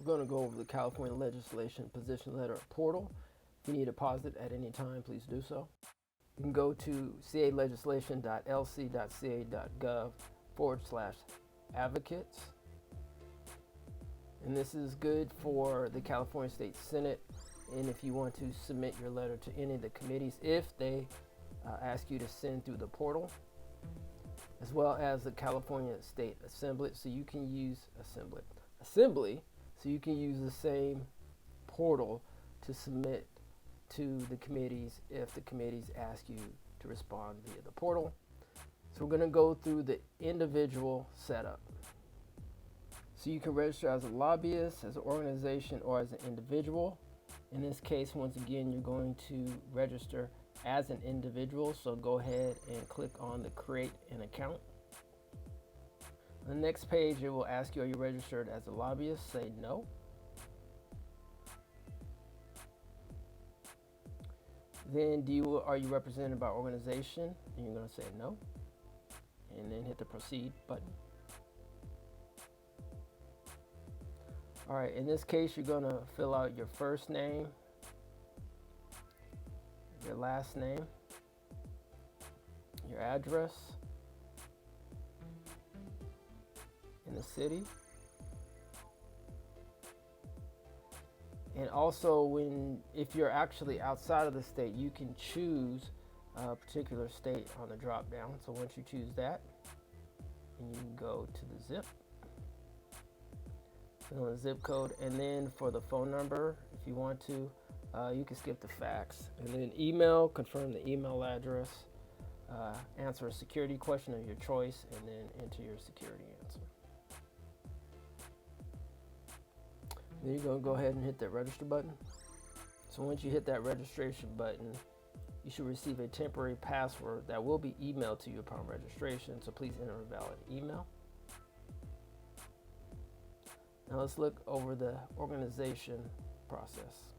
going to go over the California Legislation Position Letter Portal. If you need to pause it at any time, please do so. You can go to calegislation.lc.ca.gov/advocates. And this is good for the California State Senate. And if you want to submit your letter to any of the committees, if they ask you to send through the portal, as well as the California State Assembly, so you can use Assembly, so you can use the same portal to submit to the committees if the committees ask you to respond via the portal. So we're going to go through the individual setup. So you can register as a lobbyist, as an organization, or as an individual. In this case, once again, you're going to register as an individual. So go ahead and click on the create an account. On the next page, it will ask you, are you registered as a lobbyist? Say no. Then are you represented by organization? And you're going to say no. And then hit the proceed button. All right, in this case, you're going to fill out your first name, your last name, your address, in the city. And also, if you're actually outside of the state, you can choose a particular state on the drop down. So once you choose that, and you can go to the zip, fill in the zip code, and then for the phone number, if you want to, you can skip the fax. And then email, confirm the email address, answer a security question of your choice, and then enter your security answer. Then you're going to go ahead and hit that register button. So once you hit that registration button, you should receive a temporary password that will be emailed to you upon registration. So please enter a valid email. Now let's look over the organization process.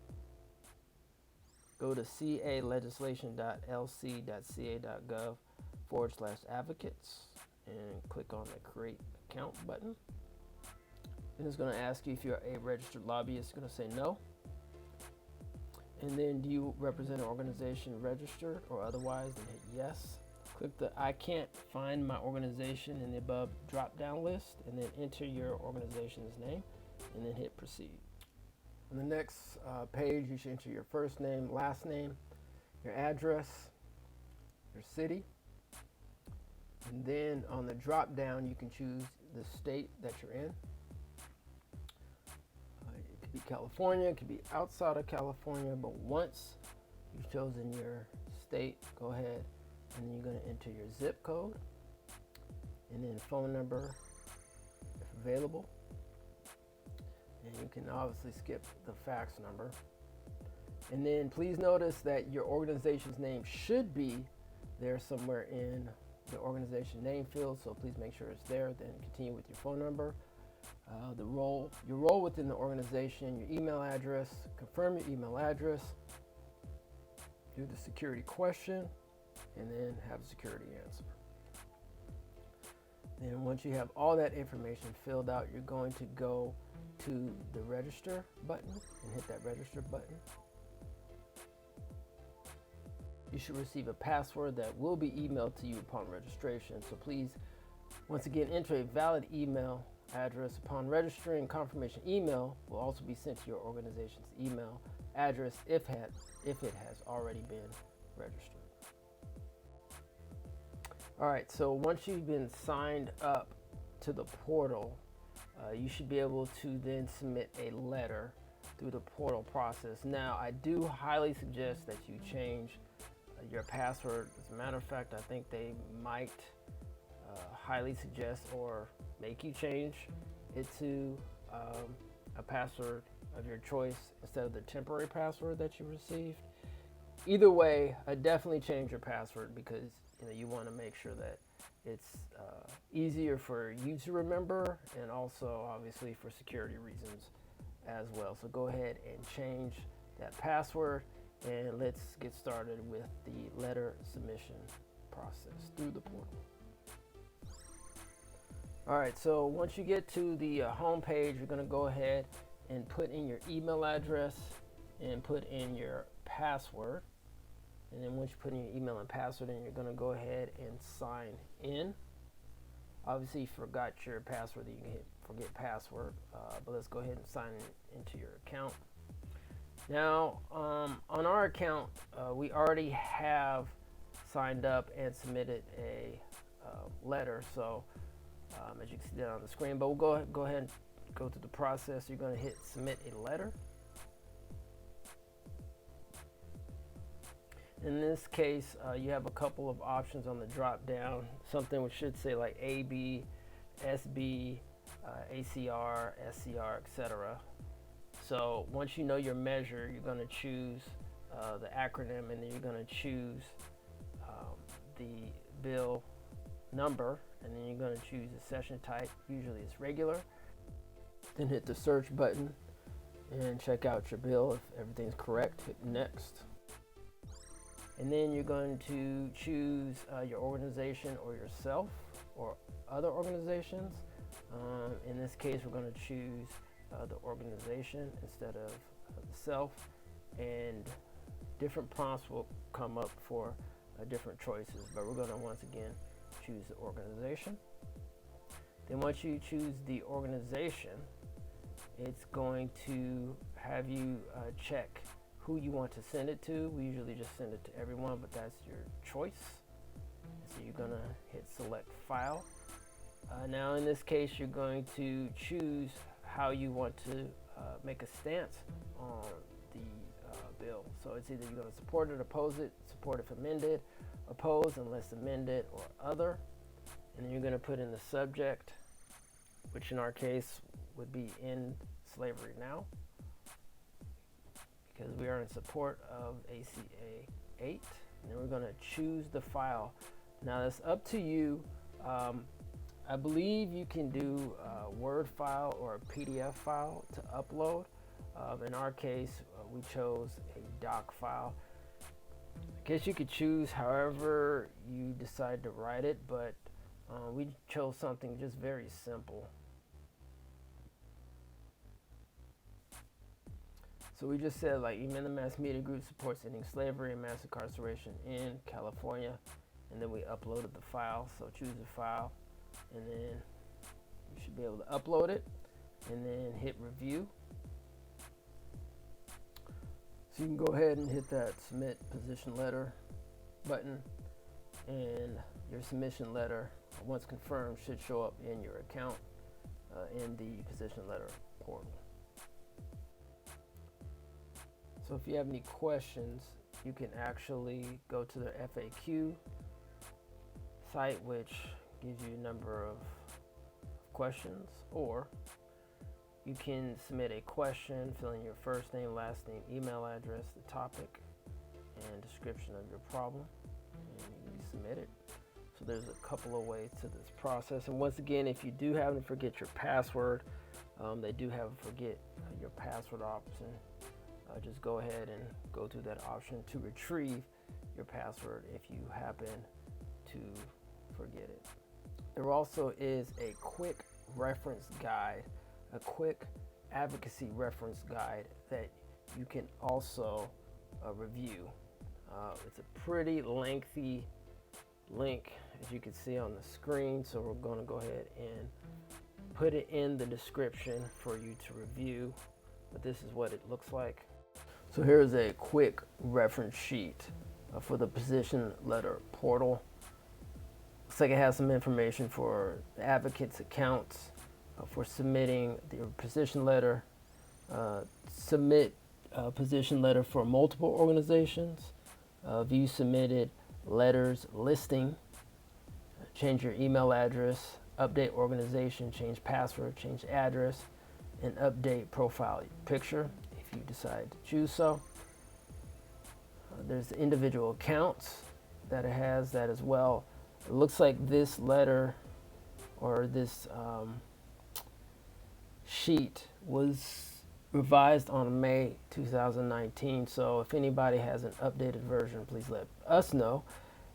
Go to calegislation.lc.ca.gov/advocates and click on the create account button. And it's going to ask you if you're a registered lobbyist. You're going to say no. And then do you represent an organization registered or otherwise? Then hit yes. Click the I can't find my organization in the above drop down list, and then enter your organization's name and then hit proceed. On the next page, you should enter your first name, last name, your address, your city. And then on the drop down, you can choose the state that you're in. It could be California, it could be outside of California, but once you've chosen your state, go ahead and then you're going to enter your zip code and then phone number if available. And you can obviously skip the fax number. And then please notice that your organization's name should be there somewhere in the organization name field, so please make sure it's there. Then continue with your phone number, your role within the organization, your email address, confirm your email address, do the security question, and then have a security answer. Then once you have all that information filled out, you're going to go to the register button and hit that register button. You should receive a password that will be emailed to you upon registration. So please, once again, enter a valid email address. Upon registering, confirmation email will also be sent to your organization's email address if it has already been registered. All right, so once you've been signed up to the portal, you should be able to then submit a letter through the portal process. Now, I do highly suggest that you change your password. As a matter of fact, I think they might highly suggest or make you change it to a password of your choice instead of the temporary password that you received. Either way, definitely change your password because you want to make sure that it's easier for you to remember, and also obviously for security reasons as well. So go ahead and change that password, and let's get started with the letter submission process through the portal. All right, so once you get to the home page, you're going to go ahead and put in your email address and put in your password. And then once you put in your email and password, then you're going to go ahead and sign in. Obviously, if you forgot your password, you can hit forget password, but let's go ahead and sign into your account. Now, on our account, we already have signed up and submitted a letter. So, as you can see that on the screen, but we'll go ahead and go through the process. You're going to hit submit a letter. In this case, you have a couple of options on the drop down. Something which should say like AB, SB, ACR, SCR, etc. So once you know your measure, you're going to choose the acronym, and then you're going to choose the bill number, and then you're going to choose the session type. Usually it's regular. Then hit the search button and check out your bill. If everything's correct, hit next. And then you're going to choose your organization or yourself or other organizations. In this case, we're going to choose the organization instead of the self. And different prompts will come up for different choices, but we're going to once again choose the organization. Then once you choose the organization, it's going to have you check who you want to send it to. We usually just send it to everyone, but that's your choice. So you're going to hit select file. Now in this case, you're going to choose how you want to make a stance on the bill. So it's either you're going to support it, oppose it, support if amended, oppose unless amended, or other. And then you're going to put in the subject, which in our case would be End Slavery Now, because we are in support of ACA 8. And then we're going to choose the file. Now that's up to you. I believe you can do a Word file or a PDF file to upload. In our case, we chose a doc file. I guess you could choose however you decide to write it, but we chose something just very simple. So we just said like even the mass media group supports ending slavery and mass incarceration in California, and then we uploaded the file. So choose the file, and then you should be able to upload it, and then hit review. So you can go ahead and hit that submit position letter button, and your submission letter, once confirmed, should show up in your account in the position letter portal. So if you have any questions, you can actually go to the FAQ site, which gives you a number of questions, or you can submit a question, fill in your first name, last name, email address, the topic, and description of your problem, and you submit it. So there's a couple of ways to this process. And once again, if you do happen to forget your password, they do have a forget your password option. Just go ahead and go through that option to retrieve your password if you happen to forget it. There also is a quick reference guide, a quick advocacy reference guide that you can also review. It's a pretty lengthy link, as you can see on the screen, so we're going to go ahead and put it in the description for you to review, but this is what it looks like. So here's a quick reference sheet for the position letter portal. Looks like it has some information for the advocate's accounts, for submitting the position letter, submit a position letter for multiple organizations, view submitted letters listing, change your email address, update organization, change password, change address, and update profile picture if you decide to choose so. There's the individual accounts that it has that as well. It looks like this letter or this sheet was revised on May 2019. So if anybody has an updated version, please let us know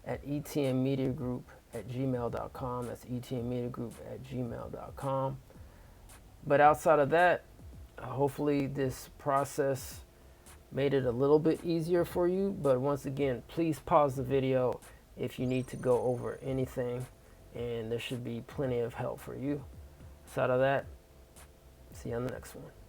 at etmmediagroup@gmail.com. That's etmmediagroup@gmail.com. But outside of that, Hopefully this process made it a little bit easier for you, but once again, please pause the video if you need to go over anything, and there should be plenty of help for you. Outside of that, see you on the next one.